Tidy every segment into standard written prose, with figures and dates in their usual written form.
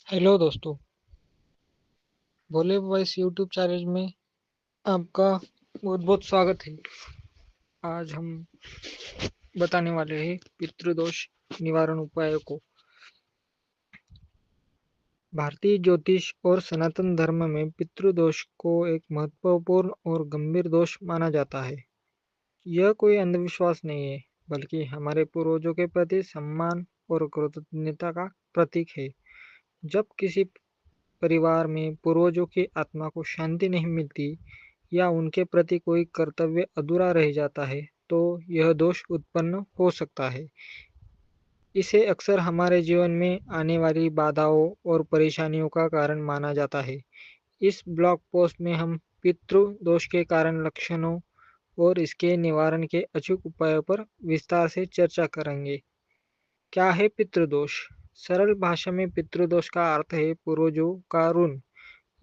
Hello दोस्तों, भोले voice YouTube channel में आपका बहुत बहुत स्वागत है। आज हम बताने वाले हैं पितृदोष निवारण उपायों को। भारतीय ज्योतिष और सनातन धर्म में पितृदोष को एक महत्वपूर्ण और गंभीर दोष माना जाता है। यह कोई अंधविश्वास नहीं है, बल्कि हमारे पूर्वजों के प्रति सम्मान और कृतज्ञता का प्रतीक है। जब किसी परिवार में पूर्वजों की आत्मा को शांति नहीं मिलती या उनके प्रति कोई कर्तव्य अधूरा रह जाता है, तो यह दोष उत्पन्न हो सकता है। इसे अक्सर हमारे जीवन में आने वाली बाधाओं और परेशानियों का कारण माना जाता है। इस ब्लॉग पोस्ट में हम पितृ दोष के कारण, लक्षणों और इसके निवारण के अचूक उपायों पर विस्तार से चर्चा करेंगे। क्या है पितृदोष? सरल भाषा में पितृदोष का अर्थ है पूर्वजों का ऋण।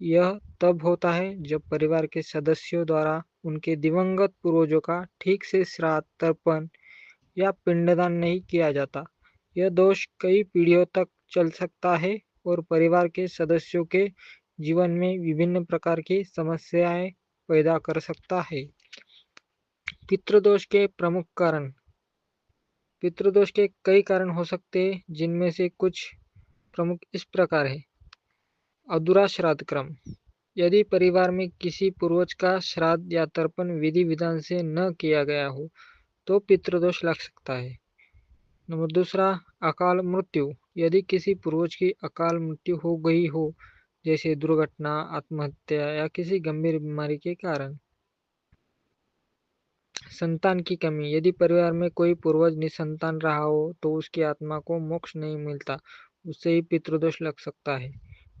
यह तब होता है जब परिवार के सदस्यों द्वारा उनके दिवंगत पूर्वजों का ठीक से श्राद्ध, तर्पण या पिंडदान नहीं किया जाता। यह दोष कई पीढ़ियों तक चल सकता है और परिवार के सदस्यों के जीवन में विभिन्न प्रकार की समस्याएं पैदा कर सकता है। पितृदोष के प्रमुख कारण। पितृदोष के कई कारण हो सकते हैं, जिनमें से कुछ प्रमुख इस प्रकार है। अधूरा श्राद्ध क्रम। यदि परिवार में किसी पूर्वज का श्राद्ध या तर्पण विधि विधान से न किया गया हो, तो पितृदोष लग सकता है। नंबर दूसरा, अकाल मृत्यु। यदि किसी पूर्वज की अकाल मृत्यु हो गई हो, जैसे दुर्घटना, आत्महत्या या किसी गंभीर बीमारी के कारण। संतान की कमी। यदि परिवार में कोई पूर्वज निसंतान रहा हो, तो उसकी आत्मा को मोक्ष नहीं मिलता, उससे ही पितृदोष लग सकता है।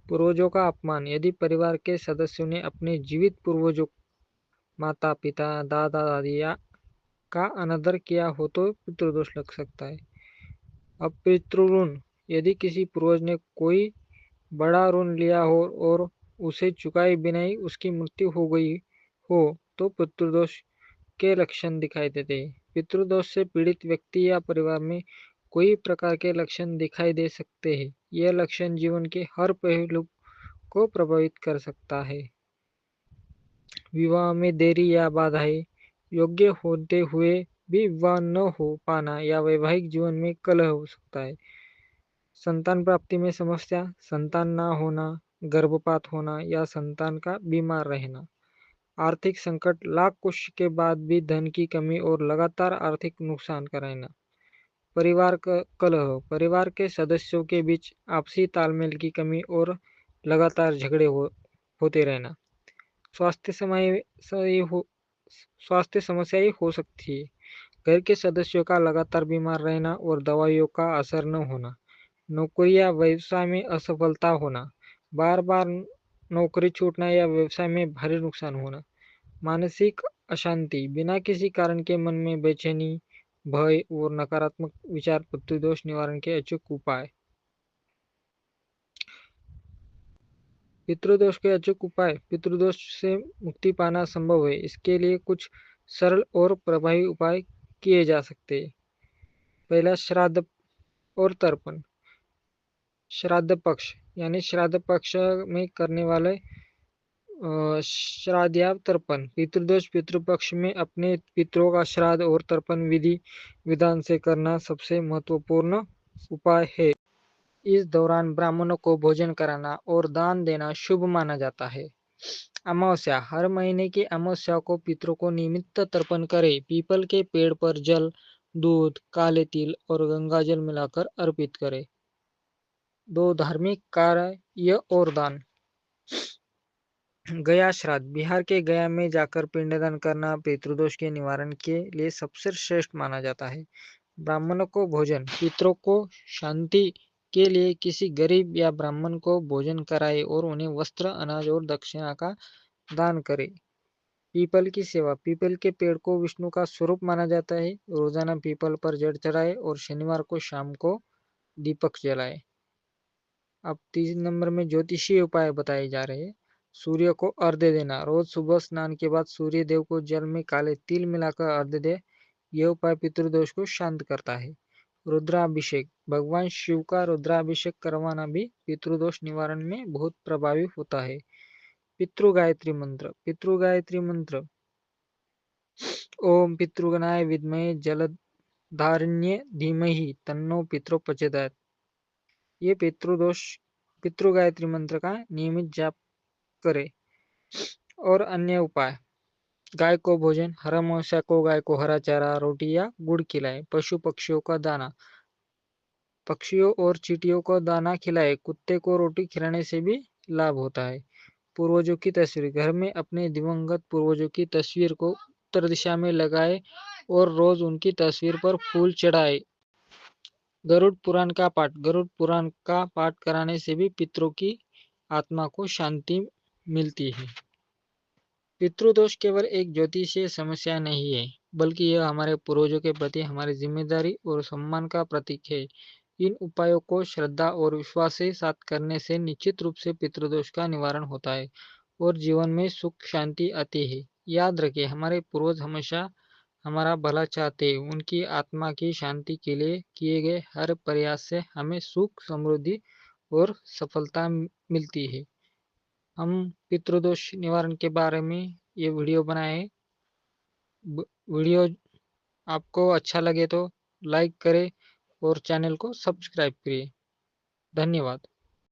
पूर्वजों का अपमान। यदि परिवार के सदस्यों ने अपने जीवित पूर्वजों, माता पिता, दादा दादी या का अनादर किया हो, तो पितृदोष लग सकता है। अब पितृऋण। यदि किसी पूर्वज ने कोई बड़ा ऋण लिया हो और उसे चुकाए बिना ही उसकी मृत्यु हो गई हो, तो पितृदोष के लक्षण दिखाई देते हैं। पितृदोष से पीड़ित व्यक्ति या परिवार में कोई प्रकार के लक्षण दिखाई दे सकते हैं। यह लक्षण जीवन के हर पहलू को प्रभावित कर सकता है। विवाह में देरी या बाधाएं। योग्य होते हुए भी विवाह न हो पाना या वैवाहिक जीवन में कलह हो सकता है। संतान प्राप्ति में समस्या। संतान ना होना, गर्भपात होना या संतान का बीमार रहना। आर्थिक संकट। लाख कोशिश के बाद भी धन की कमी और लगातार आर्थिक नुकसान का रहना। परिवार का कलह। परिवार के सदस्यों के बीच आपसी तालमेल की कमी और लगातार झगड़े होते रहना। स्वास्थ्य समस्याएं हो स्वास्थ्य समस्याएं हो सकती है। घर के सदस्यों का लगातार बीमार रहना और दवाइयों का असर न होना। नौकरी या व्यवसाय में असफलता होना। बार बार नौकरी छूटना या व्यवसाय में भारी नुकसान होना। मानसिक अशांति। बिना किसी कारण के मन में बेचैनी, भय और नकारात्मक विचार। पितृदोष निवारण के अचूक उपाय। पितृदोष के अचूक उपाय। पितृदोष से मुक्ति पाना संभव है। इसके लिए कुछ सरल और प्रभावी उपाय किए जा सकते हैं। पहला, श्राद्ध और तर्पण। श्राद्ध पक्ष यानी श्राद्ध पक्ष में करने वाले श्राद्ध या तर्पण। पितृदोष पितृपक्ष में अपने पितरों का श्राद्ध और तर्पण विधि विधान से करना सबसे महत्वपूर्ण उपाय है। इस दौरान ब्राह्मणों को भोजन कराना और दान देना शुभ माना जाता है। अमावस्या। हर महीने की अमावस्या को पितरों को नियमित तर्पण करें। पीपल के पेड़ पर जल, दूध, काले तिल और गंगा जल मिलाकर अर्पित करें। 2, धार्मिक कार्य और दान। गया श्राद्ध। बिहार के गया में जाकर पिंडदान करना पितृदोष के निवारण के लिए सबसे श्रेष्ठ माना जाता है। ब्राह्मणों को भोजन। पितरों को शांति के लिए किसी गरीब या ब्राह्मण को भोजन कराए और उन्हें वस्त्र, अनाज और दक्षिणा का दान करे। पीपल की सेवा। पीपल के पेड़ को विष्णु का स्वरूप माना जाता है। रोजाना पीपल पर जल चढ़ाए और शनिवार को शाम को दीपक जलाए। अब 3 नंबर में ज्योतिषीय उपाय बताए जा रहे हैं। सूर्य को अर्घ्य देना। रोज सुबह स्नान के बाद सूर्य देव को जल में काले तिल मिलाकर अर्घ्य दे। यह उपाय पितृदोष को शांत करता है। रुद्राभिषेक, भगवान शिव का रुद्राभिषेक करवाना भी पितृदोष निवारण में बहुत प्रभावी होता है। पितृ गायत्री मंत्र, पितृ गायत्री मंत्र ओम पितृगणाय विद्महे जलधारण्ये धीमहि तन्नो पितरो प्रचोदयात्। ये पितृ गायत्री मंत्र का नियमित जाप करें। और अन्य उपाय, गाय को भोजन, हर अमावस्या को गाय को हरा चारा, रोटी या गुड़ खिलाएं। पशु पक्षियों का दाना, पक्षियों और चींटियों को दाना खिलाएं। कुत्ते को रोटी खिलाने से भी लाभ होता है। पूर्वजों की तस्वीर, घर में अपने दिवंगत पूर्वजों की तस्वीर को उत्तर दिशा में लगाएं और रोज उनकी तस्वीर पर फूल चढ़ाएं। गरुड़ पुराण का पाठ, गरुड़ पुराण का पाठ कराने से भी पितरों की आत्मा को शांति मिलती है। पितृदोष केवल एक ज्योतिषीय समस्या नहीं है, बल्कि यह हमारे पूर्वजों के प्रति हमारी जिम्मेदारी और सम्मान का प्रतीक है। इन उपायों को श्रद्धा और विश्वास के साथ करने से निश्चित रूप से पितृदोष का निवारण होता है और जीवन में सुख शांति आती है। याद रखें, हमारे पूर्वज हमेशा हमारा भला चाहते हैं। उनकी आत्मा की शांति के लिए किए गए हर प्रयास से हमें सुख, समृद्धि और सफलता मिलती है। हम पितृदोष निवारण के बारे में ये वीडियो बनाए हैं। वीडियो आपको अच्छा लगे तो लाइक करें और चैनल को सब्सक्राइब करिए। धन्यवाद।